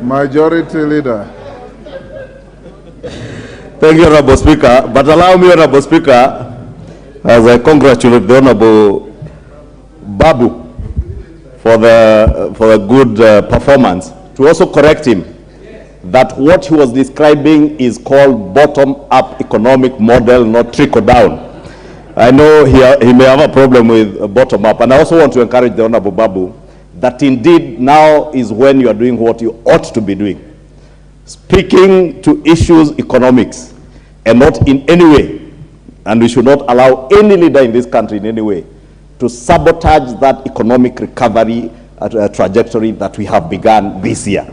Majority Leader. Thank you, Honorable Speaker. But allow me, Honorable Speaker, as I congratulate the Honorable Babu for the good performance, to also correct him that what he was describing is called bottom-up economic model, not trickle-down. I know he may have a problem with bottom-up, and I also want to encourage the Honorable Babu that indeed now is when you are doing what you ought to be doing. Speaking to issues economics, and not in any way, and we should not allow any leader in this country in any way to sabotage that economic recovery trajectory that we have begun this year.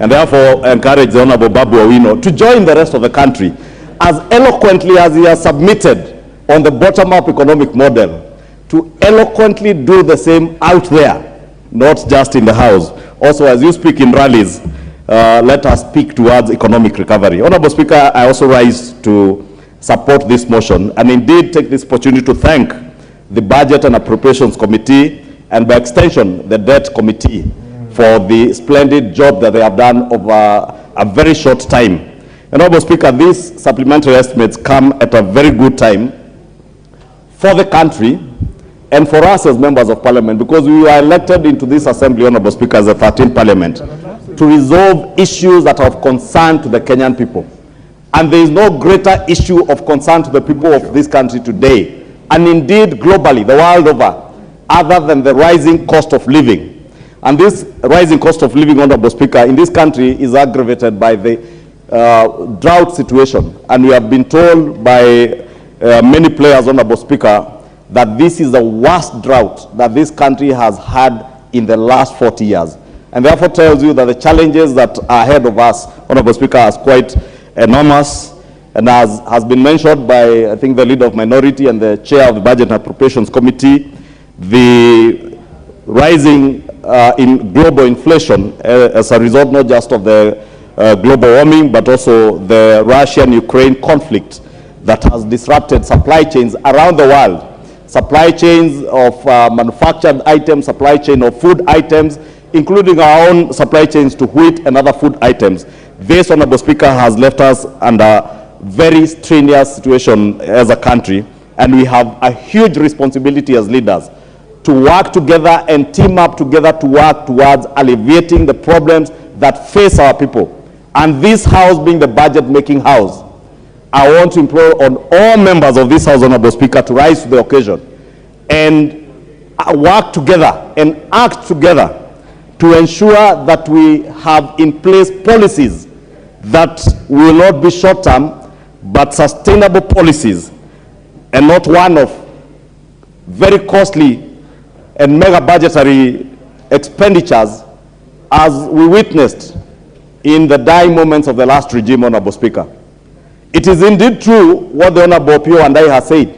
And therefore, I encourage the Honorable Babu Owino to join the rest of the country as eloquently as he has submitted on the bottom-up economic model, to eloquently do the same out there, not just in the House. Also, as you speak in rallies, let us speak towards economic recovery. Honorable Speaker, I also rise to support this motion and indeed take this opportunity to thank the Budget and Appropriations Committee and by extension the Debt Committee for the splendid job that they have done over a very short time. Honorable Speaker, these supplementary estimates come at a very good time for the country and for us as members of parliament, because we were elected into this assembly, Honorable Speaker, as the 13th parliament, to resolve issues that are of concern to the Kenyan people. And there is no greater issue of concern to the people of this country today, and indeed globally, the world over, other than the rising cost of living. And this rising cost of living, Honorable Speaker, in this country is aggravated by the drought situation. And we have been told by many players, Honorable Speaker, that this is the worst drought that this country has had in the last 40 years. And therefore tells you that the challenges that are ahead of us, Honorable Speaker, are quite enormous. And as has been mentioned by, I think, the leader of minority and the chair of the Budget and Appropriations Committee, the rising in global inflation as a result not just of the global warming, but also the Russian-Ukraine conflict that has disrupted supply chains around the world. Supply chains of manufactured items, supply chain of food items, including our own supply chains to wheat and other food items. This, Honorable Speaker, has left us under very strenuous situation as a country, and we have a huge responsibility as leaders to work together and team up together to work towards alleviating the problems that face our people. And this House being the budget-making House, I want to implore on all members of this House, Honorable Speaker, to rise to the occasion and work together and act together to ensure that we have in place policies that will not be short-term, but sustainable policies, and not one of very costly and mega budgetary expenditures as we witnessed in the dying moments of the last regime, Honorable Speaker. It is indeed true what the Honorable Pio and I have said,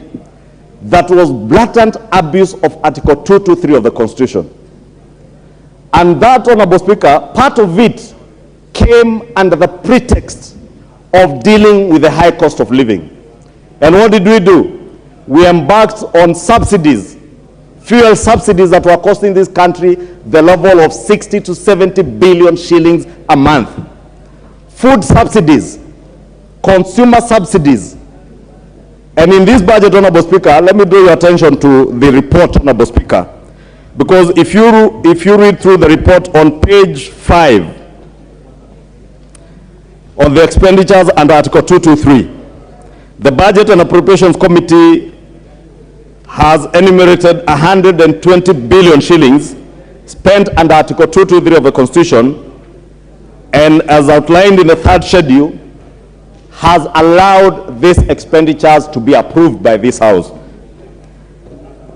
that was blatant abuse of Article 223 of the Constitution. And that, Honorable Speaker, part of it came under the pretext of dealing with the high cost of living. And what did we do? We embarked on subsidies, fuel subsidies that were costing this country the level of 60 to 70 billion shillings a month. Food subsidies, consumer subsidies. And in this budget, Honorable Speaker, let me draw your attention to the report, Honorable Speaker. Because if you read through the report on page 5, on the expenditures under Article 223, the Budget and Appropriations Committee has enumerated 120 billion shillings spent under Article 223 of the Constitution, and as outlined in the third schedule, has allowed these expenditures to be approved by this House.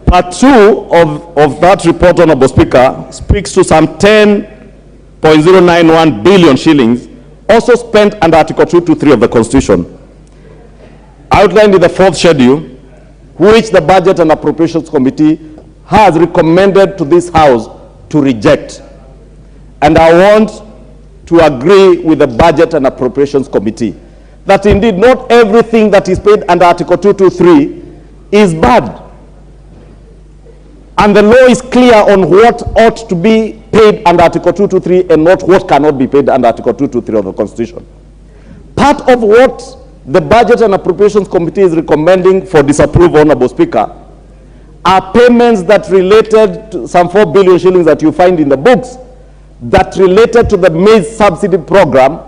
Part 2 of that report, Honorable Speaker, speaks to some 10.091 billion shillings also spent under Article 223 of the Constitution, outlined in the fourth schedule, which the Budget and Appropriations Committee has recommended to this House to reject. And I want to agree with the Budget and Appropriations Committee that indeed not everything that is paid under Article 223 is bad. And the law is clear on what ought to be paid under Article 223 and not what cannot be paid under Article 223 of the Constitution. Part of what the Budget and Appropriations Committee is recommending for disapproval, Honorable Speaker, are payments that related to some 4 billion shillings that you find in the books that related to the maize subsidy program,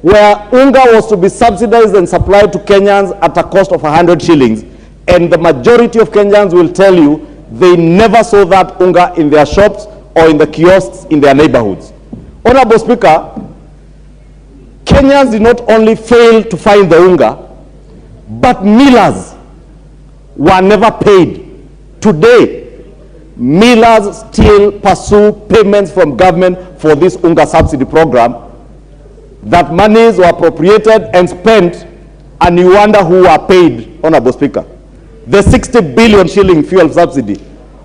where unga was to be subsidized and supplied to Kenyans at a cost of 100 shillings. And the majority of Kenyans will tell you they never saw that unga in their shops or in the kiosks in their neighborhoods. Honorable Speaker, Kenyans did not only fail to find the unga, but millers were never paid. Today, millers still pursue payments from government for this unga subsidy program. That monies were appropriated and spent, and you wonder who are paid, Honorable Speaker. The 60 billion shilling fuel subsidy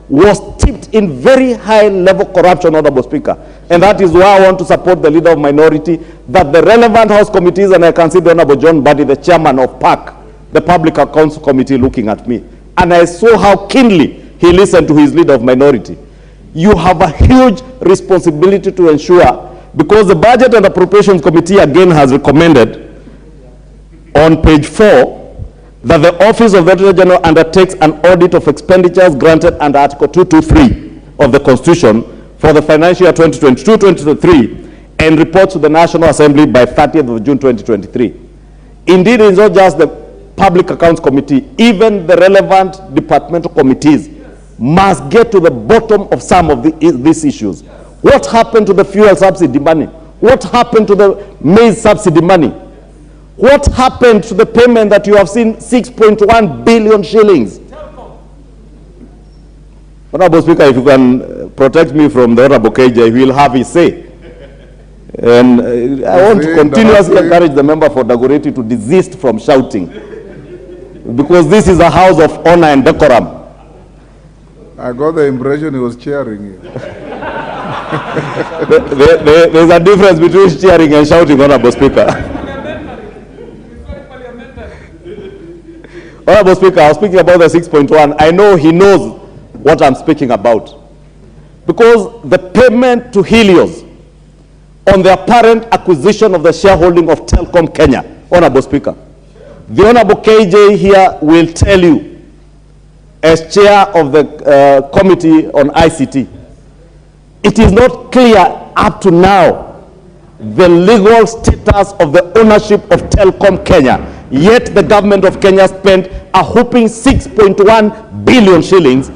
was tipped in very high level corruption, Honorable Speaker. And that is why I want to support the Leader of Minority, that the relevant House committees, and I can see the Honorable John Buddy, the chairman of PAC, the Public Accounts Committee, looking at me. And I saw how keenly he listened to his Leader of Minority. You have a huge responsibility to ensure, because the Budget and Appropriations Committee again has recommended on page 4 that the Office of the Auditor General undertakes an audit of expenditures granted under Article 223 of the Constitution for the financial year 2022-2023 and reports to the National Assembly by 30th of June 2023. Indeed, it is not just the Public Accounts Committee, even the relevant departmental committees must get to the bottom of some of these issues. What happened to the fuel subsidy money? What happened to the maize subsidy money? What happened to the payment that you have seen, 6.1 billion shillings? Honorable Speaker, if you can protect me from the Honorable KJ, he will have his say. And I want to continuously encourage the member for Dagoretti to desist from shouting, because this is a house of honor and decorum. I got the impression he was cheering. There's a difference between cheering and shouting, Honorable Speaker. Honorable Speaker, I was speaking about the 6.1. I know he knows what I'm speaking about. Because the payment to Helios on the apparent acquisition of the shareholding of Telkom Kenya, Honorable Speaker, the Honorable KJ here will tell you, as chair of the Committee on ICT, it is not clear up to now the legal status of the ownership of Telkom Kenya. Yet the government of Kenya spent a whopping 6.1 billion shillings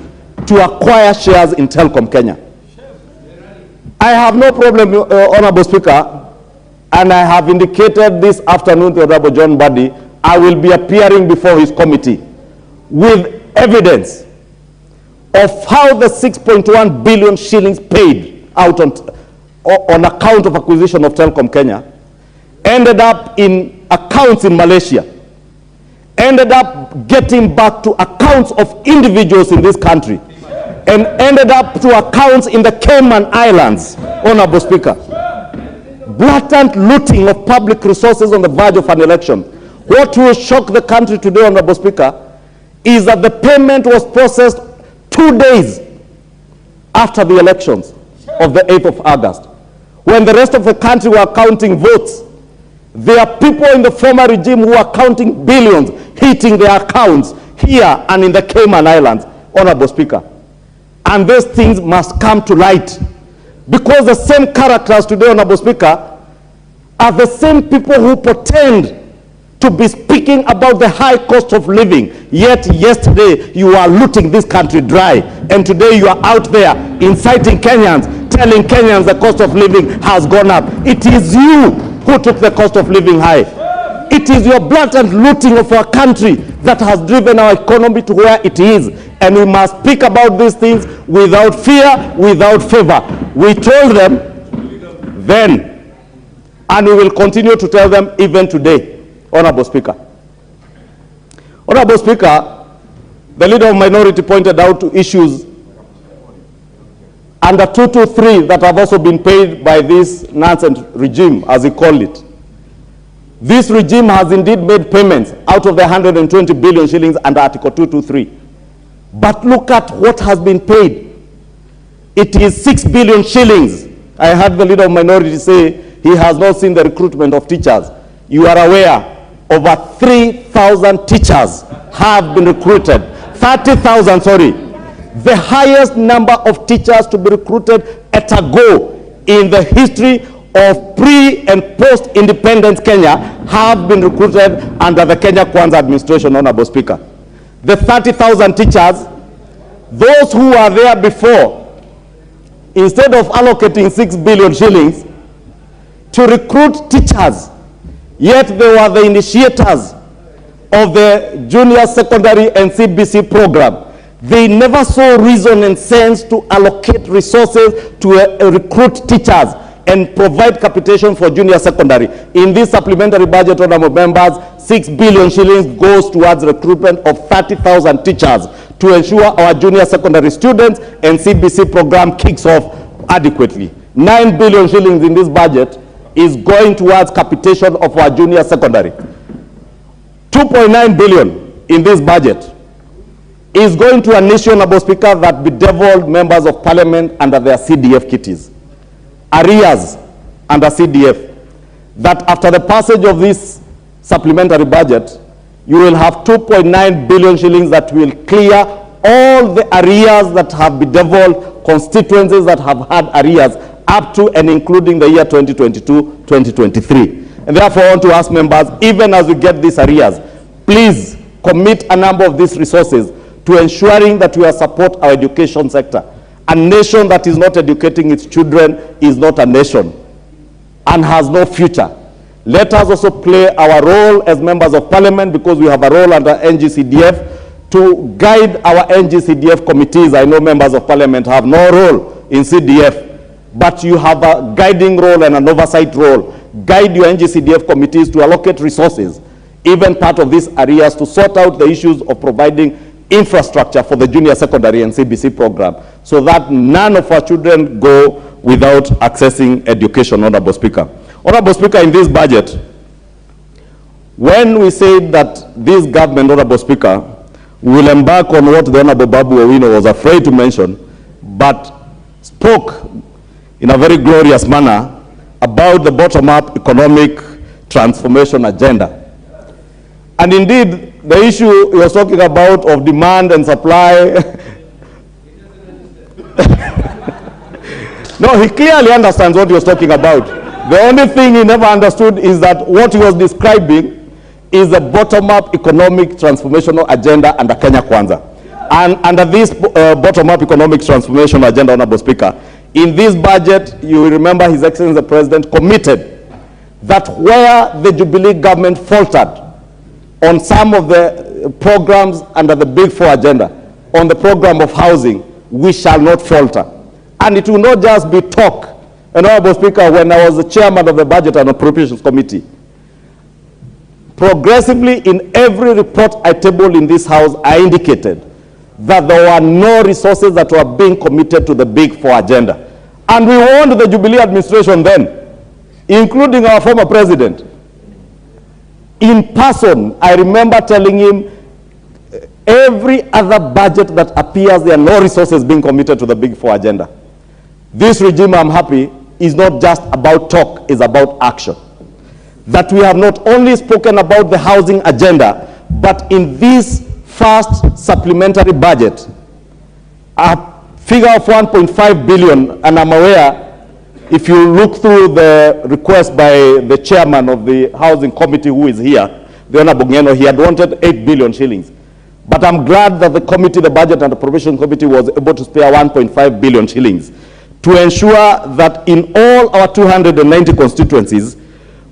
to acquire shares in Telkom Kenya. I have no problem, Honorable Speaker, and I have indicated this afternoon to Honorable John Buddy, I will be appearing before his committee with evidence of how the 6.1 billion shillings paid out on account of acquisition of Telkom Kenya ended up in accounts in Malaysia, ended up getting back to accounts of individuals in this country, and ended up to accounts in the Cayman Islands, Honorable Speaker. Blatant looting of public resources on the verge of an election. What will shock the country today, Honorable Speaker, is that the payment was processed 2 days after the elections of the 8th of August. When the rest of the country were counting votes, there are people in the former regime who are counting billions, hitting their accounts here and in the Cayman Islands, Honorable Speaker. And these things must come to light, because the same characters today, Honorable Speaker, are the same people who pretend to be speaking about the high cost of living, yet yesterday you are looting this country dry, and today you are out there inciting Kenyans, telling Kenyans the cost of living has gone up. It is you who took the cost of living high. It is your blatant looting of our country that has driven our economy to where it is, and we must speak about these things without fear, without favor. We told them then, and we will continue to tell them even today, Honorable Speaker. Honorable Speaker, the Leader of Minority pointed out to issues under 223 that have also been paid by this nonsense regime, as he called it. This regime has indeed made payments out of the 120 billion shillings under Article 223. But look at what has been paid. It is 6 billion shillings. I heard the leader of minority say he has not seen the recruitment of teachers. You are aware, over 3,000 teachers have been recruited. 30,000, sorry. The highest number of teachers to be recruited at a go in the history of pre- and post-independence Kenya have been recruited under the Kenya Kwanza administration, Honorable Speaker. The 30,000 teachers, those who were there before, instead of allocating 6 billion shillings to recruit teachers, yet they were the initiators of the junior secondary and CBC program. They never saw reason and sense to allocate resources to recruit teachers and provide capitation for junior secondary. In this supplementary budget, honorable members, 6 billion shillings goes towards recruitment of 30,000 teachers to ensure our junior secondary students and CBC program kicks off adequately. 9 billion shillings in this budget is going towards capitation of our junior secondary. 2.9 billion in this budget is going to a nation, Honorable Speaker, that bedeviled members of parliament under their CDF kitties. Arrears under CDF. That after the passage of this supplementary budget, you will have 2.9 billion shillings that will clear all the arrears that have bedeviled constituencies that have had arrears up to and including the year 2022-2023. And therefore, I want to ask members, even as we get these arrears, please commit a number of these resources to ensuring that we support our education sector. A nation that is not educating its children is not a nation and has no future. Let us also play our role as members of parliament, because we have a role under NGCDF to guide our NGCDF committees. I know members of parliament have no role in CDF, but you have a guiding role and an oversight role. Guide your NGCDF committees to allocate resources, even part of these areas, to sort out the issues of providing infrastructure for the junior secondary and CBC program, so that none of our children go without accessing education, Honorable Speaker. Honorable Speaker, in this budget, when we said that this government, Honorable Speaker, will embark on what the Honorable Babu Owino was afraid to mention, but spoke in a very glorious manner about the bottom-up economic transformation agenda. And indeed, the issue he was talking about of demand and supply, no, he clearly understands what he was talking about. The only thing he never understood is that what he was describing is the bottom-up economic transformational agenda under Kenya Kwanza. And under this bottom-up economic transformation agenda, Honorable Speaker, in this budget, you will remember His Excellency the President committed that where the Jubilee government faltered on some of the programs under the Big Four agenda, on the program of housing, we shall not falter. And it will not just be talk. And Honorable Speaker, when I was the chairman of the Budget and Appropriations Committee, progressively in every report I tabled in this House, I indicated that there were no resources that were being committed to the Big Four agenda. And we warned the Jubilee administration then, including our former president. In person, I remember telling him, every other budget that appears, there are no resources being committed to the Big Four agenda. This regime, I'm happy, is not just about talk, it's about action. That we have not only spoken about the housing agenda, but in this first supplementary budget, a figure of 1.5 billion, and I'm aware, if you look through the request by the chairman of the housing committee who is here, the Honorable Ngeno, he had wanted 8 billion shillings. But I'm glad that the committee, the Budget and Appropriation Committee, was able to spare 1.5 billion shillings to ensure that in all our 290 constituencies,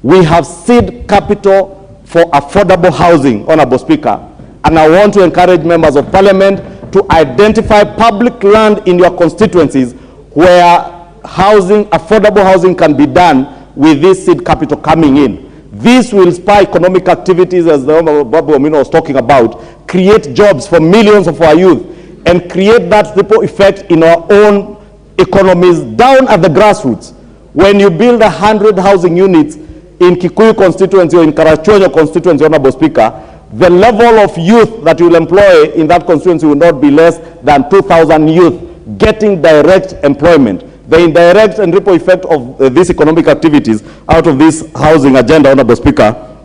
we have seed capital for affordable housing, Honorable Speaker. And I want to encourage members of parliament to identify public land in your constituencies where housing, affordable housing can be done with this seed capital coming in. This will spur economic activities, as the Honorable Babu Owino was talking about, create jobs for millions of our youth, and create that ripple effect in our own economies down at the grassroots. When you build 100 housing units in Kikuyu constituency or in Karachuonyo constituency, Honorable Speaker, the level of youth that you will employ in that constituency will not be less than 2,000 youth getting direct employment. The indirect and ripple effect of these economic activities out of this housing agenda, Honorable Speaker,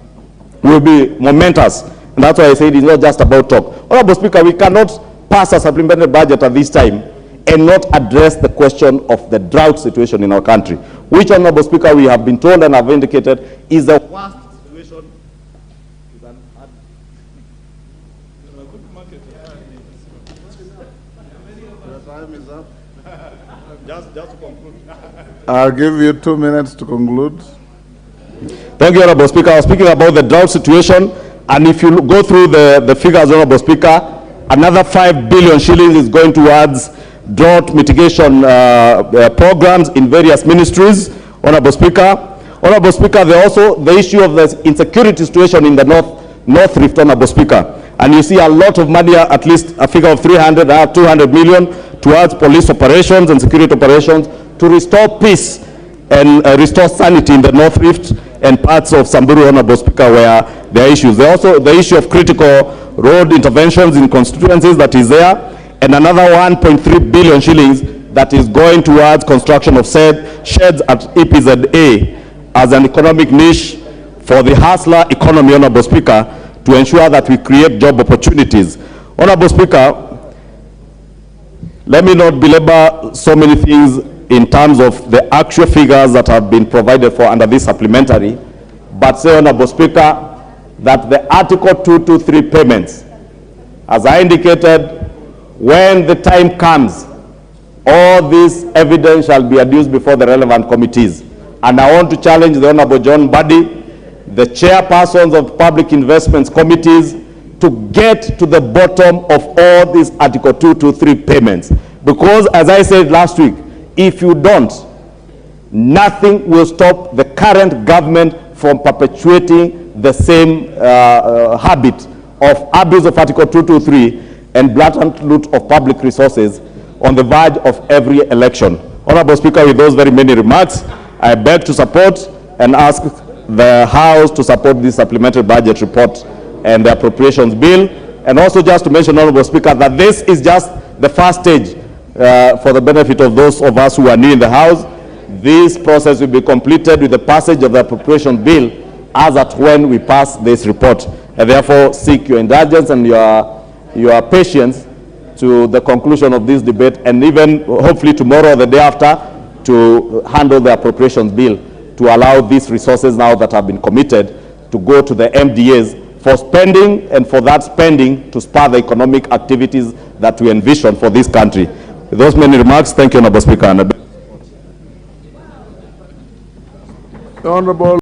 will be momentous. And that's why I said it's not just about talk. Honorable Speaker, we cannot pass a supplementary budget at this time and not address the question of the drought situation in our country, which, Honorable Speaker, we have been told and have indicated is the worst situation. Just to conclude. I'll give you 2 minutes to conclude. Thank you, Honorable Speaker. I was speaking about the drought situation, and if you go through the figures, Honorable Speaker, another 5 billion shillings is going towards drought mitigation programs in various ministries, Honorable Speaker. Honorable Speaker, also the issue of the insecurity situation in the North Rift, Honorable Speaker. And you see a lot of money, at least a figure of 200 million towards police operations and security operations to restore peace and restore sanity in the North Rift and parts of Samburu, Honorable Speaker, where there are issues. There also the issue of critical road interventions in constituencies that is there, and another 1.3 billion shillings that is going towards construction of sheds at EPZA as an economic niche for the hustler economy, Honorable Speaker, to ensure that we create job opportunities. Honorable Speaker, let me not belabor so many things in terms of the actual figures that have been provided for under this supplementary, but say, Honorable Speaker, that the Article 223 payments, as I indicated, when the time comes, all this evidence shall be adduced before the relevant committees. And I want to challenge the Honorable John Buddy, the chairpersons of public investments committees, to get to the bottom of all these Article 223 payments. Because, as I said last week, if you don't, nothing will stop the current government from perpetuating the same habit of abuse of Article 223 and blatant loot of public resources on the verge of every election. Honorable Speaker, with those very many remarks, I beg to support and ask the House to support this supplementary budget report and the appropriations bill. And also just to mention, Honorable Speaker, that this is just the first stage for the benefit of those of us who are new in the House. This process will be completed with the passage of the appropriation bill as at when we pass this report. And therefore seek your indulgence and your patience to the conclusion of this debate, and even hopefully tomorrow or the day after to handle the appropriations bill to allow these resources now that have been committed to go to the MDAs for spending, and for that spending to spur the economic activities that we envision for this country. With those many remarks, thank you, Honorable Speaker. Honorable